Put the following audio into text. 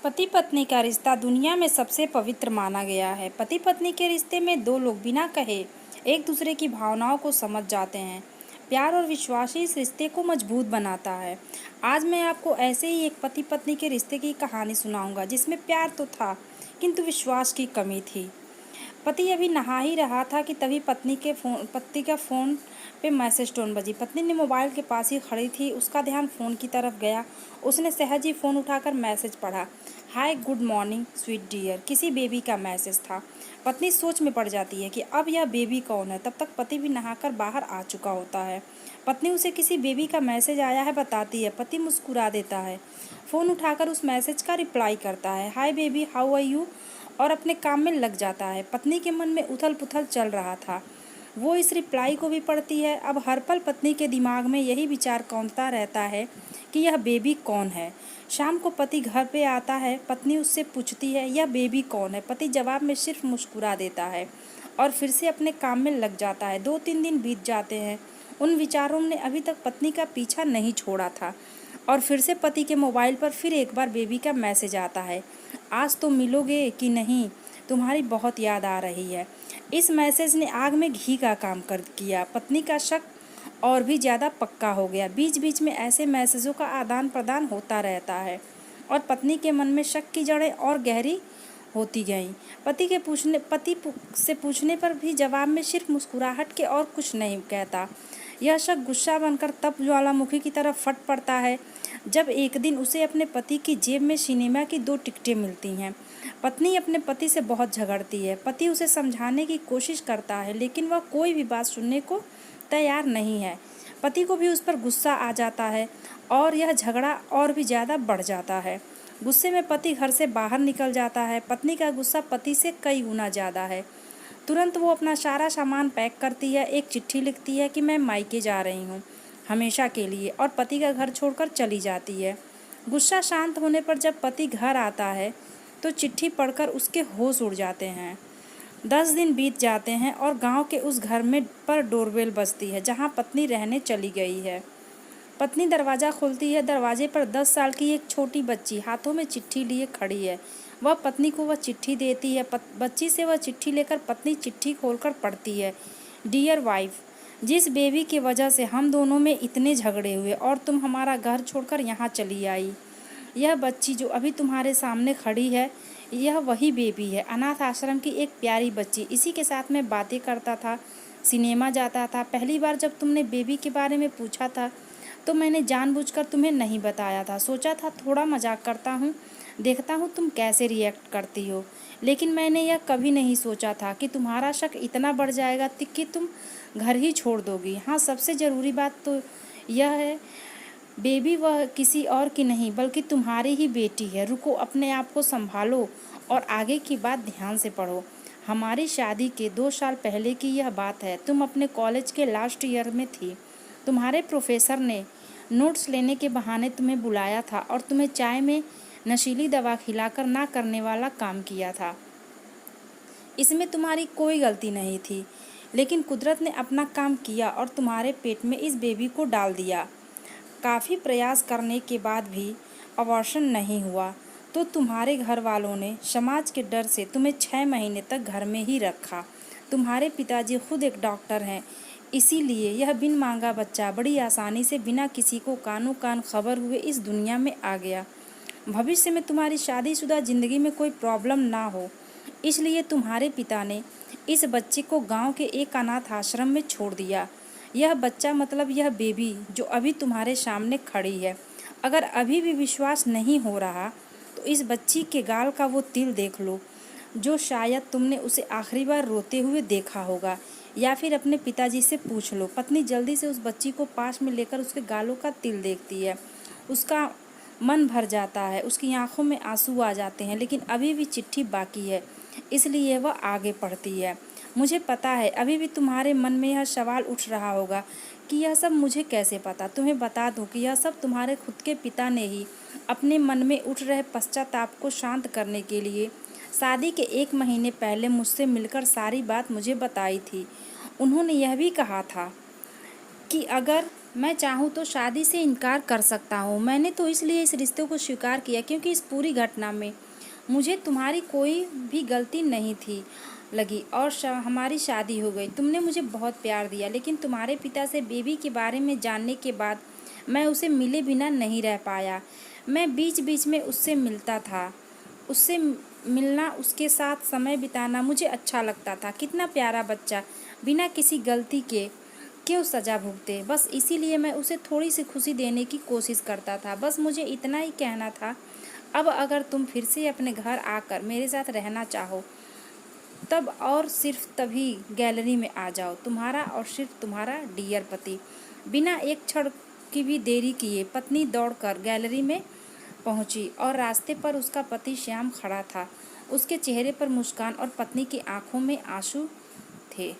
पति पत्नी का रिश्ता दुनिया में सबसे पवित्र माना गया है। पति पत्नी के रिश्ते में दो लोग बिना कहे एक दूसरे की भावनाओं को समझ जाते हैं। प्यार और विश्वास ही इस रिश्ते को मजबूत बनाता है। आज मैं आपको ऐसे ही एक पति पत्नी के रिश्ते की कहानी सुनाऊंगा जिसमें प्यार तो था किंतु विश्वास की कमी थी। पति अभी नहा ही रहा था कि तभी पति का फ़ोन पे मैसेज टोन बजी। पत्नी ने मोबाइल के पास ही खड़ी थी, उसका ध्यान फ़ोन की तरफ गया। उसने सहज ही फ़ोन उठाकर मैसेज पढ़ा। Hi good morning sweet dear, किसी बेबी का मैसेज था। पत्नी सोच में पड़ जाती है कि अब यह बेबी कौन है। तब तक पति भी नहाकर बाहर आ चुका होता है। पत्नी उसे किसी बेबी का मैसेज आया है बताती है। पति मुस्कुरा देता है, फ़ोन उठाकर उस मैसेज का रिप्लाई करता है, hi baby how are you, और अपने काम में लग जाता है। पत्नी के मन में उथल पुथल चल रहा था। वो इस रिप्लाई को भी पढ़ती है। अब हर पल पत्नी के दिमाग में यही विचार कौंधता रहता है कि यह बेबी कौन है। शाम को पति घर पे आता है। पत्नी उससे पूछती है, यह बेबी कौन है। पति जवाब में सिर्फ मुस्कुरा देता है और फिर से अपने काम में लग जाता है। 2-3 दिन बीत जाते हैं। उन विचारों ने अभी तक पत्नी का पीछा नहीं छोड़ा था और फिर से पति के मोबाइल पर फिर एक बार बेबी का मैसेज आता है, आज तो मिलोगे कि नहीं, तुम्हारी बहुत याद आ रही है। इस मैसेज ने आग में घी का काम कर किया। पत्नी का शक और भी ज़्यादा पक्का हो गया। बीच बीच में ऐसे मैसेजों का आदान प्रदान होता रहता है और पत्नी के मन में शक की जड़ें और गहरी होती गईं। पति से पूछने पर भी जवाब में सिर्फ मुस्कुराहट के और कुछ नहीं कहता। यह शक गुस्सा बनकर तप ज्वालामुखी की तरफ फट पड़ता है जब एक दिन उसे अपने पति की जेब में सिनेमा की 2 टिकटें मिलती हैं। पत्नी अपने पति से बहुत झगड़ती है। पति उसे समझाने की कोशिश करता है लेकिन वह कोई भी बात सुनने को तैयार नहीं है। पति को भी उस पर गुस्सा आ जाता है और यह झगड़ा और भी ज़्यादा बढ़ जाता है। गुस्से में पति घर से बाहर निकल जाता है। पत्नी का गुस्सा पति से कई गुना ज़्यादा है। तुरंत वो अपना सारा सामान पैक करती है, एक चिट्ठी लिखती है कि मैं मायके जा रही हूँ हमेशा के लिए, और पति का घर छोड़कर चली जाती है। गुस्सा शांत होने पर जब पति घर आता है तो चिट्ठी पढ़कर उसके होश उड़ जाते हैं। 10 दिन बीत जाते हैं और गांव के उस घर में पर डोरबेल बजती है जहां पत्नी रहने चली गई है। पत्नी दरवाज़ा खोलती है। दरवाजे पर 10 साल की एक छोटी बच्ची हाथों में चिट्ठी लिए खड़ी है। वह पत्नी को वह चिट्ठी देती है। बच्ची से वह चिट्ठी लेकर पत्नी चिट्ठी खोलकर पढ़ती है, डियर वाइफ, जिस बेबी की वजह से हम दोनों में इतने झगड़े हुए और तुम हमारा घर छोड़कर यहाँ चली आई, यह बच्ची जो अभी तुम्हारे सामने खड़ी है, यह वही बेबी है, अनाथ आश्रम की एक प्यारी बच्ची। इसी के साथ मैं बातें करता था, सिनेमा जाता था। पहली बार जब तुमने बेबी के बारे में पूछा था तो मैंने जानबूझकर तुम्हें नहीं बताया था। सोचा था थोड़ा मजाक करता हूँ, देखता हूँ तुम कैसे रिएक्ट करती हो। लेकिन मैंने यह कभी नहीं सोचा था कि तुम्हारा शक इतना बढ़ जाएगा कि तुम घर ही छोड़ दोगी। हाँ, सबसे ज़रूरी बात तो यह है, बेबी वह किसी और की नहीं बल्कि तुम्हारी ही बेटी है। रुको, अपने आप को संभालो और आगे की बात ध्यान से पढ़ो। हमारी शादी के 2 साल पहले की यह बात है। तुम अपने कॉलेज के लास्ट ईयर में थी। तुम्हारे प्रोफेसर ने नोट्स लेने के बहाने तुम्हें बुलाया था और तुम्हें चाय में नशीली दवा खिलाकर ना करने वाला काम किया था। इसमें तुम्हारी कोई गलती नहीं थी, लेकिन कुदरत ने अपना काम किया और तुम्हारे पेट में इस बेबी को डाल दिया। काफ़ी प्रयास करने के बाद भी अबॉर्शन नहीं हुआ तो तुम्हारे घर वालों ने समाज के डर से तुम्हें 6 महीने तक घर में ही रखा। तुम्हारे पिताजी खुद एक डॉक्टर हैं, इसीलिए यह बिन मांगा बच्चा बड़ी आसानी से बिना किसी को कानो कान खबर हुए इस दुनिया में आ गया। भविष्य में तुम्हारी शादीशुदा ज़िंदगी में कोई प्रॉब्लम ना हो, इसलिए तुम्हारे पिता ने इस बच्चे को गांव के एक अनाथ आश्रम में छोड़ दिया। यह बच्चा मतलब यह बेबी जो अभी तुम्हारे सामने खड़ी है। अगर अभी भी विश्वास नहीं हो रहा तो इस बच्ची के गाल का वो तिल देख लो जो शायद तुमने उसे आखिरी बार रोते हुए देखा होगा, या फिर अपने पिताजी से पूछ लो। पत्नी जल्दी से उस बच्ची को पास में लेकर उसके गालों का तिल देखती है। उसका मन भर जाता है, उसकी आंखों में आंसू आ जाते हैं, लेकिन अभी भी चिट्ठी बाकी है, इसलिए वह आगे पढ़ती है। मुझे पता है अभी भी तुम्हारे मन में यह सवाल उठ रहा होगा कि यह सब मुझे कैसे पता। तुम्हें बता दूं कि यह सब तुम्हारे खुद के पिता ने ही अपने मन में उठ रहे पश्चाताप को शांत करने के लिए शादी के 1 महीने पहले मुझसे मिलकर सारी बात मुझे बताई थी। उन्होंने यह भी कहा था कि अगर मैं चाहूँ तो शादी से इनकार कर सकता हूँ। मैंने तो इसलिए इस रिश्ते को स्वीकार किया क्योंकि इस पूरी घटना में मुझे तुम्हारी कोई भी गलती नहीं थी लगी और हमारी शादी हो गई। तुमने मुझे बहुत प्यार दिया, लेकिन तुम्हारे पिता से बेबी के बारे में जानने के बाद मैं उसे मिले बिना नहीं रह पाया। मैं बीच बीच में उससे मिलता था। उससे मिलना, उसके साथ समय बिताना मुझे अच्छा लगता था। कितना प्यारा बच्चा, बिना किसी गलती के क्यों सज़ा भुगते। बस इसीलिए मैं उसे थोड़ी सी खुशी देने की कोशिश करता था। बस मुझे इतना ही कहना था। अब अगर तुम फिर से अपने घर आकर मेरे साथ रहना चाहो, तब और सिर्फ तभी गैलरी में आ जाओ। तुम्हारा और सिर्फ तुम्हारा डियर पति। बिना एक क्षण की भी देरी किए पत्नी दौड़कर गैलरी में पहुंची और रास्ते पर उसका पति श्याम खड़ा था। उसके चेहरे पर मुस्कान और पत्नी की आंखों में आंसू